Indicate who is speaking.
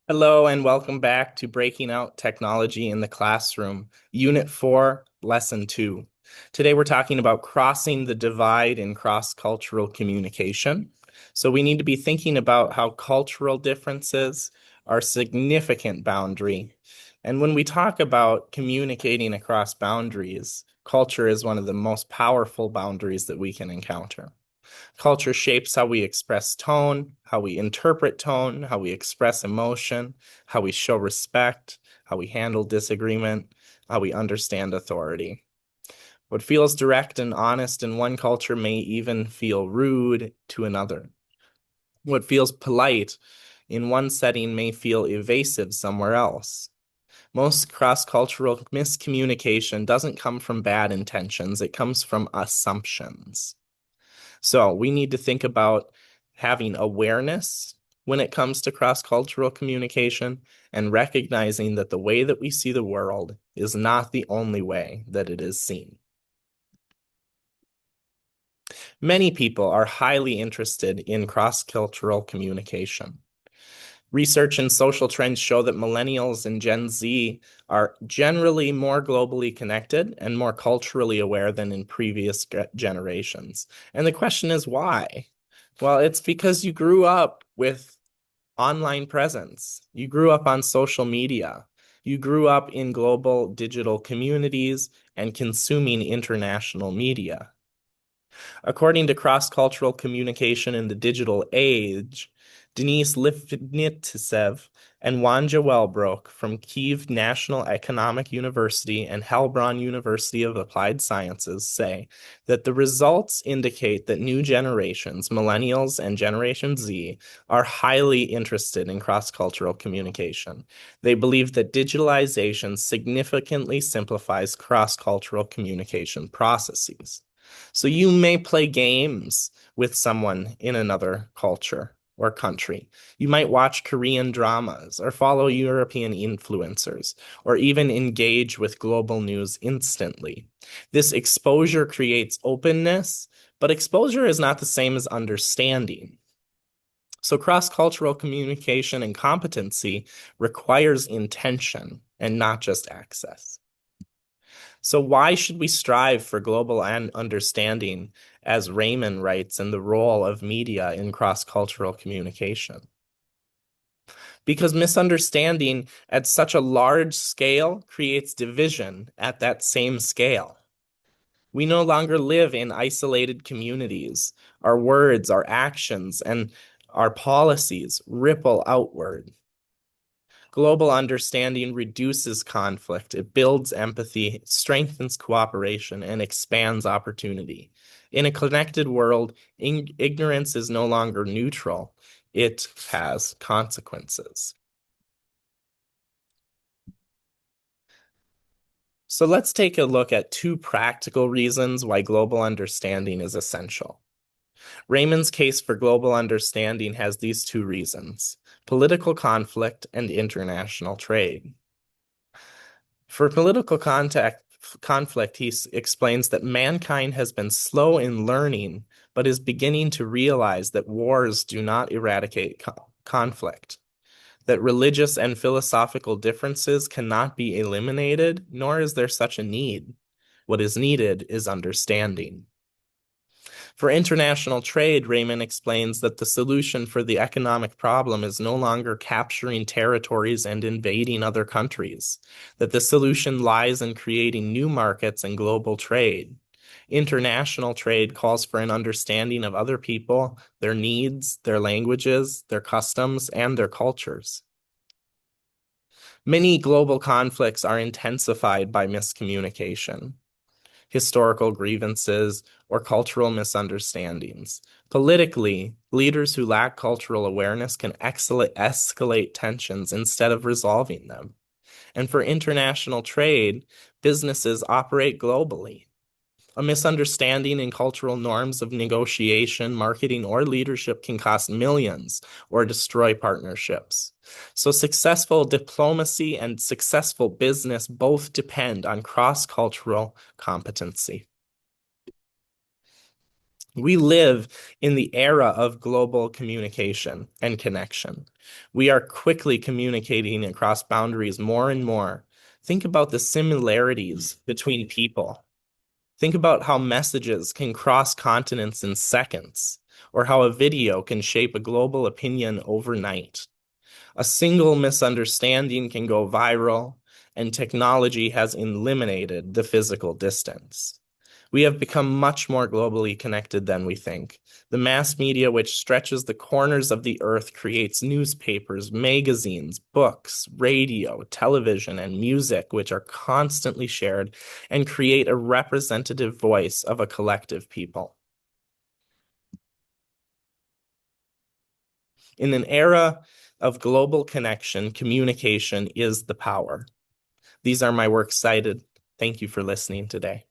Speaker 1: Hello and welcome back to Breaking Out Technology in the Classroom, Unit 4, Lesson 2. Today we're talking about crossing the divide in cross-cultural communication. So we need to be thinking about how cultural differences are a significant boundary. And when we talk about communicating across boundaries, culture is one of the most powerful boundaries that we can encounter. Culture shapes how we express tone, how we interpret tone, how we express emotion, how we show respect, how we handle disagreement, how we understand authority. What feels direct and honest in one culture may even feel rude to another. What feels polite in one setting may feel evasive somewhere else. Most cross-cultural miscommunication doesn't come from bad intentions, it comes from assumptions. So we need to think about having awareness when it comes to cross-cultural communication and recognizing that the way that we see the world is not the only way that it is seen. Many people are highly interested in cross-cultural communication. Research and social trends show that millennials and Gen Z are generally more globally connected and more culturally aware than in previous generations. And the question is why? Well, it's because you grew up with online presence. You grew up on social media. You grew up in global digital communities and consuming international media. According to Cross-Cultural Communication in the Digital Age, Denise Lifnitsev and Wanja Welbrook from Kyiv National Economic University and Heilbronn University of Applied Sciences say that the results indicate that new generations, millennials and Generation Z, are highly interested in cross-cultural communication. They believe that digitalization significantly simplifies cross-cultural communication processes. So you may play games with someone in another culture or country. You might watch Korean dramas or follow European influencers or even engage with global news instantly. This exposure creates openness, but exposure is not the same as understanding. So cross-cultural communication and competency requires intention and not just access. So why should we strive for global understanding, as Raymond writes, in the role of media in cross-cultural communication? Because misunderstanding at such a large scale creates division at that same scale. We no longer live in isolated communities. Our words, our actions, and our policies ripple outward. Global understanding reduces conflict, it builds empathy, strengthens cooperation, and expands opportunity. In a connected world, ignorance is no longer neutral, it has consequences. So let's take a look at two practical reasons why global understanding is essential. Raymond's case for global understanding has these two reasons: political conflict and international trade. For political conflict, he explains that mankind has been slow in learning, but is beginning to realize that wars do not eradicate conflict, that religious and philosophical differences cannot be eliminated, nor is there such a need. What is needed is understanding. For international trade, Raymond explains that the solution for the economic problem is no longer capturing territories and invading other countries, that the solution lies in creating new markets and global trade. International trade calls for an understanding of other people, their needs, their languages, their customs, and their cultures. Many global conflicts are intensified by miscommunication, historical grievances, or cultural misunderstandings. Politically, leaders who lack cultural awareness can escalate tensions instead of resolving them. And for international trade, businesses operate globally. A misunderstanding in cultural norms of negotiation, marketing, or leadership can cost millions or destroy partnerships. So, successful diplomacy and successful business both depend on cross cultural competency. We live in the era of global communication and connection. We are quickly communicating across boundaries more and more. Think about the similarities between people. Think about how messages can cross continents in seconds, or how a video can shape a global opinion overnight. A single misunderstanding can go viral, and technology has eliminated the physical distance. We have become much more globally connected than we think. The mass media, which stretches the corners of the earth, creates newspapers, magazines, books, radio, television, and music, which are constantly shared and create a representative voice of a collective people. In an era of global connection, communication is the power. These are my works cited. Thank you for listening today.